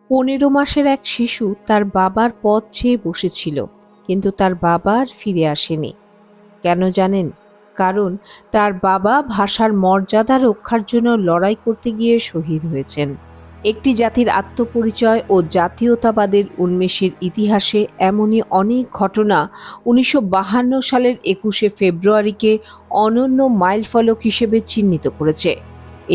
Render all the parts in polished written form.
15 মাসের এক শিশু তার বাবার পথ চেয়ে বসেছিল, কিন্তু তার বাবা আর ফিরে আসেনি। কেন জানেন? কারণ তার বাবা ভাষার মর্যাদা রক্ষার জন্য লড়াই করতে গিয়ে শহীদ হয়েছেন। একটি জাতির আত্মপরিচয় ও জাতীয়তাবাদের উন্মেষের ইতিহাসে এমনই অনেক ঘটনা 1952 সালের 21শে ফেব্রুয়ারিকে অনন্য মাইলফলক হিসেবে চিহ্নিত করেছে।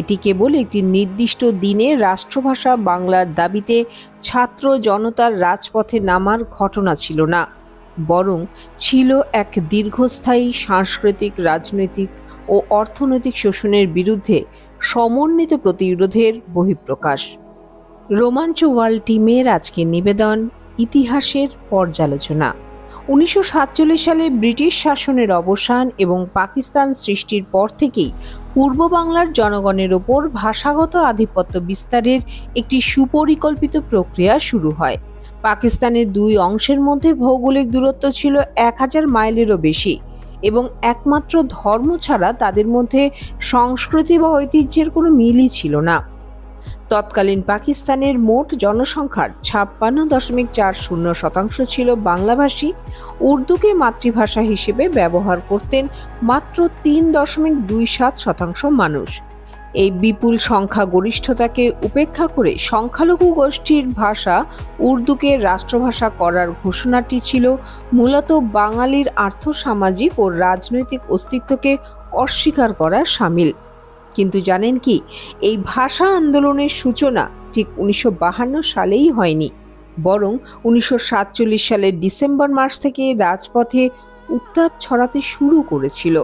এটি কেবল একটি নির্দিষ্ট দিনে রাষ্ট্রভাষা বাংলার দাবিতে ছাত্র জনতার রাজপথে নামার ঘটনা ছিল না, বরং ছিল এক দীর্ঘস্থায়ী সাংস্কৃতিক, রাজনৈতিক ও অর্থনৈতিক শোষণের বিরুদ্ধে সমন্বিত প্রতিরোধের বহিঃপ্রকাশ। রোমাঞ্চ ওয়ার্ল্ড টিমের আজকের নিবেদন, ইতিহাসের পর্যালোচনা। 1947 সালে ব্রিটিশ শাসনের অবসান এবং পাকিস্তান সৃষ্টির পর থেকেই পূর্ব বাংলার জনগণের ওপর ভাষাগত আধিপত্য বিস্তারের একটি সুপরিকল্পিত প্রক্রিয়া শুরু হয়। পাকিস্তানের দুই অংশের মধ্যে ভৌগোলিক দূরত্ব ছিল 1000 মাইলেরও বেশি এবং একমাত্র ধর্ম ছাড়া তাদের মধ্যে সংস্কৃতি বা ঐতিহ্যের কোনো মিলই ছিল না। তৎকালীন পাকিস্তানের মোট জনসংখ্যার 56.40% ছিল বাংলাভাষী। উর্দুকে মাতৃভাষা হিসেবে ব্যবহার করতেন মাত্র 3.27% মানুষ। এই বিপুল সংখ্যাগরিষ্ঠতাকে উপেক্ষা করে সংখ্যালঘু গোষ্ঠীর ভাষা উর্দুকে রাষ্ট্রভাষা করার ঘোষণাটি ছিল মূলত বাঙালির আর্থসামাজিক ও রাজনৈতিক অস্তিত্বকে অস্বীকার করার শামিল। কিন্তু জানেন কি, এই ভাষা আন্দোলনের সূচনা ঠিক 1952 সালেই হয়নি, বরং 1947 সালের ডিসেম্বর মাস থেকে রাজপথে উত্তাপ ছড়াতে শুরু করেছিল।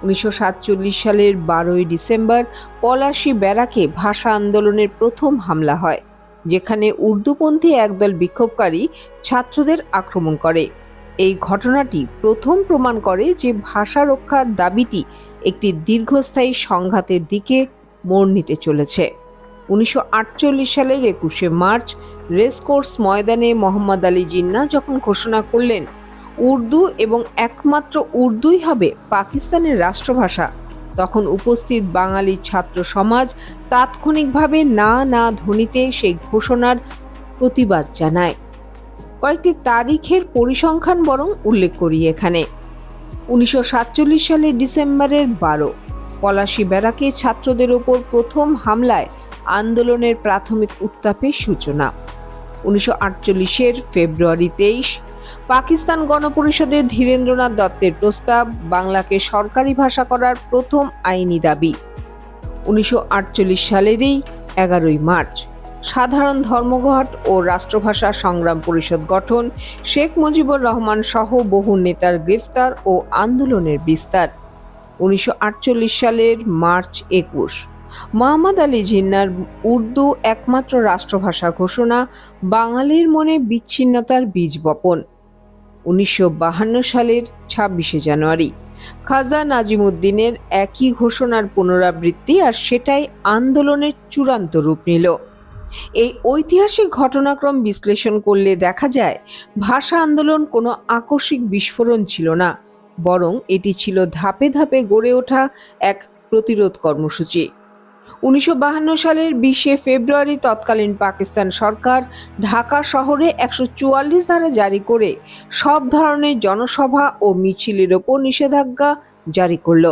1947 সালের 12ই ডিসেম্বর পলাশী ব্যারাকে ভাষা আন্দোলনের প্রথম হামলা হয়, যেখানে উর্দুপন্থী একদল বিক্ষোভকারী ছাত্রদের আক্রমণ করে। এই ঘটনাটি প্রথম প্রমাণ করে যে ভাষা রক্ষার দাবিটি একটি দীর্ঘস্থায়ী সংঘাতের দিকে মোড় নিতে চলেছে। 1948 সালের 21শে মার্চ রেসকোর্স ময়দানে মোহাম্মদ আলী জিন্নাহ যখন ঘোষণা করলেন উর্দু এবং একমাত্র উর্দুই হবে পাকিস্তানের রাষ্ট্রভাষা, তখন উপস্থিত বাঙালি ছাত্র সমাজ তাৎক্ষণিকভাবে না না ধ্বনিতে সেই ঘোষণার প্রতিবাদ জানায়। কয়েকটি তারিখের পরিসংখ্যান বরং উল্লেখ করি এখানে। 1947 সালের ডিসেম্বরের 12 পলাশী ব্যারাকে ছাত্রদের ওপর প্রথম হামলায় আন্দোলনের প্রাথমিক উত্তাপের সূচনা। 1948 ফেব্রুয়ারি 23 পাকিস্তান গণপরিষদের ধীরেন্দ্রনাথ দত্তের প্রস্তাব, বাংলাকে সরকারি ভাষা করার প্রথম আইনি দাবি। 1948 সালেরই 11ই মার্চ সাধারণ ধর্মঘট ও রাষ্ট্রভাষা সংগ্রাম পরিষদ গঠন, শেখ মুজিবুর রহমান সহ বহু নেতার গ্রেফতার ও আন্দোলনের বিস্তার। 1948 সালের মার্চ 21 মোহাম্মদ আলী জিন্নাহর উর্দু একমাত্র রাষ্ট্রভাষা ঘোষণা, বাঙালির মনে বিচ্ছিন্নতার বীজ বপন। 1952 সালের 26শে জানুয়ারি খাজা নাজিমুদ্দিনের একই ঘোষণার পুনরাবৃত্তি, আর সেটাই আন্দোলনের চূড়ান্ত রূপ নিল। এই ঐতিহাসিক ঘটনাক্রম বিশ্লেষণ করলে দেখা যায় ভাষা আন্দোলন কোনো আকস্মিক বিস্ফোরণ ছিল না, বরং এটি ছিল ধাপে ধাপে গড়ে ওঠা এক প্রতিরোধ কর্মসূচি। 1952 সালের 20শে ফেব্রুয়ারি তৎকালীন পাকিস্তান সরকার ঢাকা শহরে 144 ধারা জারি করে সব ধরনের জনসভা ও মিছিলের ওপর নিষেধাজ্ঞা জারি করল।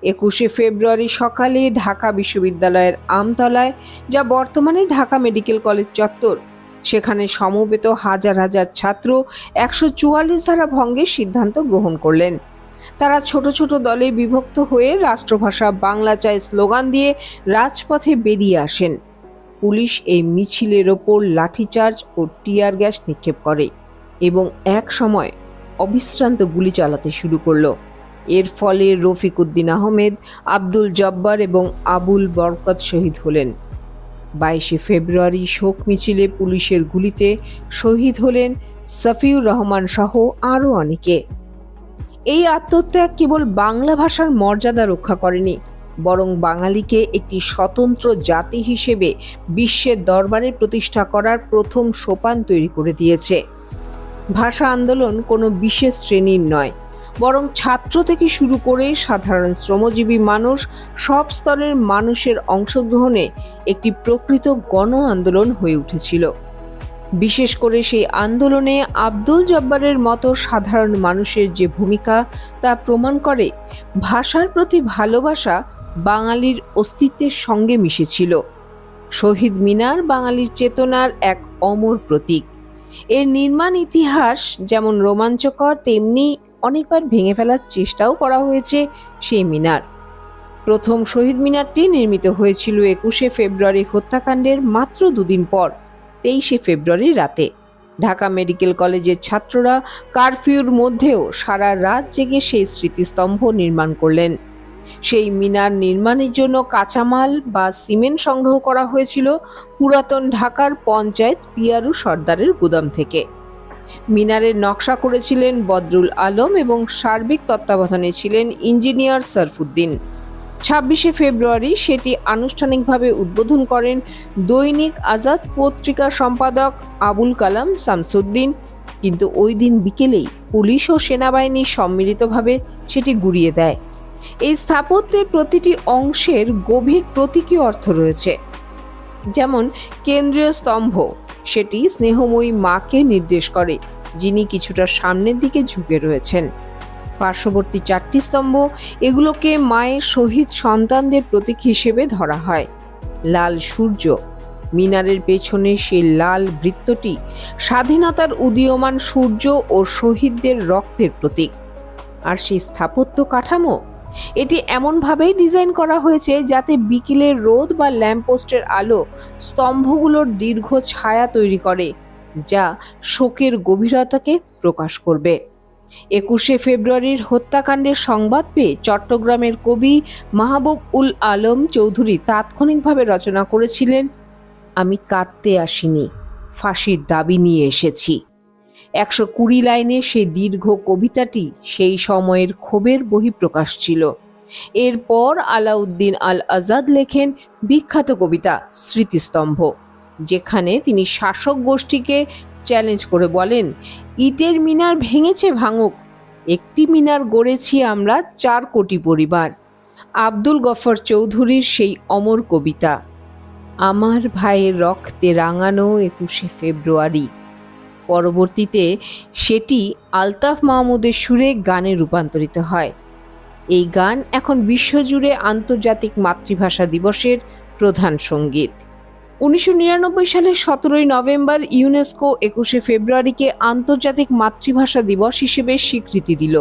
21শে ফেব্রুয়ারি সকালে ঢাকা বিশ্ববিদ্যালয়ের আমতলায়, যা বর্তমানে ঢাকা মেডিকেল কলেজ চত্বর, সেখানে সমবেত হাজার হাজার ছাত্র 144 ধারা ভঙ্গের সিদ্ধান্ত গ্রহণ করলেন। তারা ছোট ছোট দলে বিভক্ত হয়ে রাষ্ট্রভাষা বাংলা চাই স্লোগান দিয়ে রাজপথে বেরিয়ে আসেন। পুলিশ এই মিছিলের ওপর লাঠিচার্জ ও টিয়ার গ্যাস নিক্ষেপ করে এবং এক সময় অবিশ্রান্ত গুলি চালাতে শুরু করলো। এর ফলে রফিক উদ্দিন আহমেদ, আব্দুল জব্বার এবং আবুল বরকত শহীদ হলেন। 22শে ফেব্রুয়ারি শোক মিছিলে পুলিশের গুলিতে শহীদ হলেন সফিউর রহমান সহ আরও অনেকে। এই আত্মত্যাগ কেবল বাংলা ভাষার মর্যাদা রক্ষা করেনি, বরং বাঙালিকে একটি স্বতন্ত্র জাতি হিসেবে বিশ্বের দরবারে প্রতিষ্ঠা করার প্রথম সোপান তৈরি করে দিয়েছে। ভাষা আন্দোলন কোনো বিশেষ শ্রেণীর নয়, বরং ছাত্র থেকে শুরু করে সাধারণ শ্রমজীবী মানুষ, সব স্তরের মানুষের অংশগ্রহণে একটি প্রকৃত গণ আন্দোলন হয়ে উঠেছিল। বিশেষ করে সেই আন্দোলনে আব্দুল জব্বারের মতো সাধারণ মানুষের যে ভূমিকা তা প্রমাণ করে ভাষার প্রতি ভালোবাসা বাঙালির অস্তিত্বের সঙ্গে মিশেছিল। শহীদ মিনার বাঙালির চেতনার এক অমর প্রতীক। এর নির্মাণ ইতিহাস যেমন রোমাঞ্চকর, তেমনি অনেকবার ভেঙে ফেলার চেষ্টাও করা হয়েছে সেই মিনার। প্রথম শহীদ মিনারটি নির্মিত হয়েছিল 21শে ফেব্রুয়ারি হত্যাকাণ্ডের মাত্র দুদিন পর, 23শে ফেব্রুয়ারি রাতে। ঢাকা মেডিকেল কলেজের ছাত্ররা কারফিউর মধ্যেও সারা রাত জেগে সেই স্মৃতিস্তম্ভ নির্মাণ করলেন। সেই মিনার নির্মাণের জন্য কাঁচামাল বা সিমেন্ট সংগ্রহ করা হয়েছিল পুরাতন ঢাকার পঞ্চায়েত পিয়ারু সর্দারের গুদাম থেকে। মিনারের নকশা করেছিলেন বদরুল আলম এবং সার্বিক তত্ত্বাবধানে ছিলেন ইঞ্জিনিয়ার সরফুদ্দিন। 26শে ফেব্রুয়ারি সেটি আনুষ্ঠানিকভাবে উদ্বোধন করেন দৈনিক আজাদ পত্রিকার সম্পাদক আবুল কালাম শামসুদ্দিন। কিন্তু ওই দিন বিকেলেই পুলিশ ও সেনাবাহিনী সম্মিলিতভাবে সেটি গুঁড়িয়ে দেয়। এই স্থাপত্যের প্রতিটি অংশের গভীর প্রতীকী অর্থ রয়েছে। যেমন কেন্দ্রীয় স্তম্ভ, সেটি স্নেহময়ী মাকে নির্দেশ করে, যিনি কিছুটা সামনের দিকে ঝুঁকে রয়েছেন। পার্শ্ববর্তী 4টি স্তম্ভ, এগুলোকে মায়ের শহীদ সন্তানদের প্রতীক হিসেবে ধরা হয়। লাল সূর্য, মিনারের পেছনে সেই লাল বৃত্তটি স্বাধীনতার উদীয়মান সূর্য ও শহীদদের রক্তের প্রতীক। আর সেই স্থাপত্য কাঠামো, এটি এমনভাবেই ডিজাইন করা হয়েছে যাতে বিকেলের রোদ বা ল্যাম্পপোস্টের আলো স্তম্ভগুলোর দীর্ঘ ছায়া তৈরি করে, যা শোকের গভীরতাকে প্রকাশ করবে। 21শে ফেব্রুয়ারির হত্যাকাণ্ডের সংবাদ পেয়ে চট্টগ্রামের কবি মাহবুব উল আলম চৌধুরী তাৎক্ষণিকভাবে রচনা করেছিলেন, আমি কাঁদতে আসিনি, ফাঁসির দাবি নিয়ে এসেছি। 120 লাইনের সেই দীর্ঘ কবিতাটি সেই সময়ের ক্ষোভের বহিঃপ্রকাশ ছিল। এরপর আলাউদ্দিন আল আজাদ লেখেন বিখ্যাত কবিতা স্মৃতিস্তম্ভ, যেখানে তিনি শাসক গোষ্ঠীকে চ্যালেঞ্জ করে বলেন, ইটের মিনার ভেঙেছে ভাঙুক, একটি মিনার গড়েছি আমরা 4 কোটি পরিবার। আব্দুল গফর চৌধুরীর সেই অমর কবিতা, আমার ভাইয়ের রক্তে রাঙানো 21শে ফেব্রুয়ারি। পরবর্তীতে সেটি আলতাফ মাহমুদের সুরে গানে রূপান্তরিত হয়। এই গান এখন বিশ্বজুড়ে আন্তর্জাতিক মাতৃভাষা দিবসের প্রধান সঙ্গীত। 1999 সালের 17ই নভেম্বর ইউনেস্কো 21শে ফেব্রুয়ারিকে আন্তর্জাতিক মাতৃভাষা দিবস হিসেবে স্বীকৃতি দিল।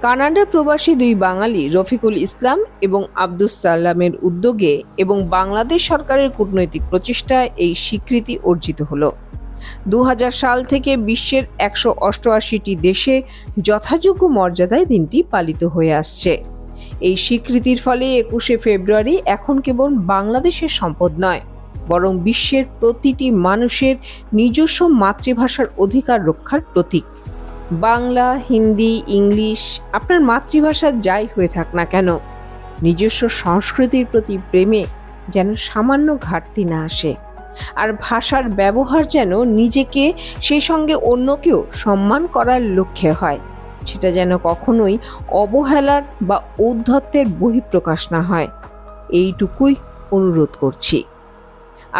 কানাডা প্রবাসী 2 বাঙালি রফিকুল ইসলাম এবং আব্দুস সালামের উদ্যোগে এবং বাংলাদেশ সরকারের কূটনৈতিক প্রচেষ্টায় এই স্বীকৃতি অর্জিত হলো। 2000 সাল থেকে বিশ্বের 188টি দেশে যথাযোগ্য মর্যাদায় দিনটি পালিত হয়ে আসছে। এই স্বীকৃতির ফলে 21শে ফেব্রুয়ারি এখন কেবল বাংলাদেশের সম্পদ নয়, বরং বিশ্বের প্রতিটি মানুষের নিজস্ব মাতৃভাষার অধিকার রক্ষার প্রতীক। বাংলা, হিন্দি, ইংলিশ, আপনার মাতৃভাষা যাই হয়ে থাক না কেন, নিজস্ব সংস্কৃতির প্রতি প্রেমে যেন সামান্য ঘাটতি না আসে। আর ভাষার ব্যবহার যেন নিজেকে, সেই সঙ্গে অন্যকেও সম্মান করার লক্ষ্যে হয়। সেটা যেন কখনোই অবহেলার বা ঔদ্ধত্যের বহিঃপ্রকাশ না হয়। এইটুকুই অনুরোধ করছি।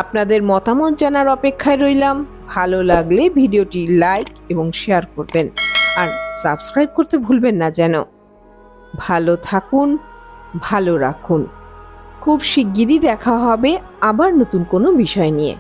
আপনাদের মতামত জানার অপেক্ষায় রইলাম। ভালো লাগলে ভিডিওটি লাইক এবং শেয়ার করবেন, আর সাবস্ক্রাইব করতে ভুলবেন না যেন। ভালো থাকুন, ভালো রাখুন। খুব শিগগিরই দেখা হবে আবার নতুন কোনো বিষয় নিয়ে।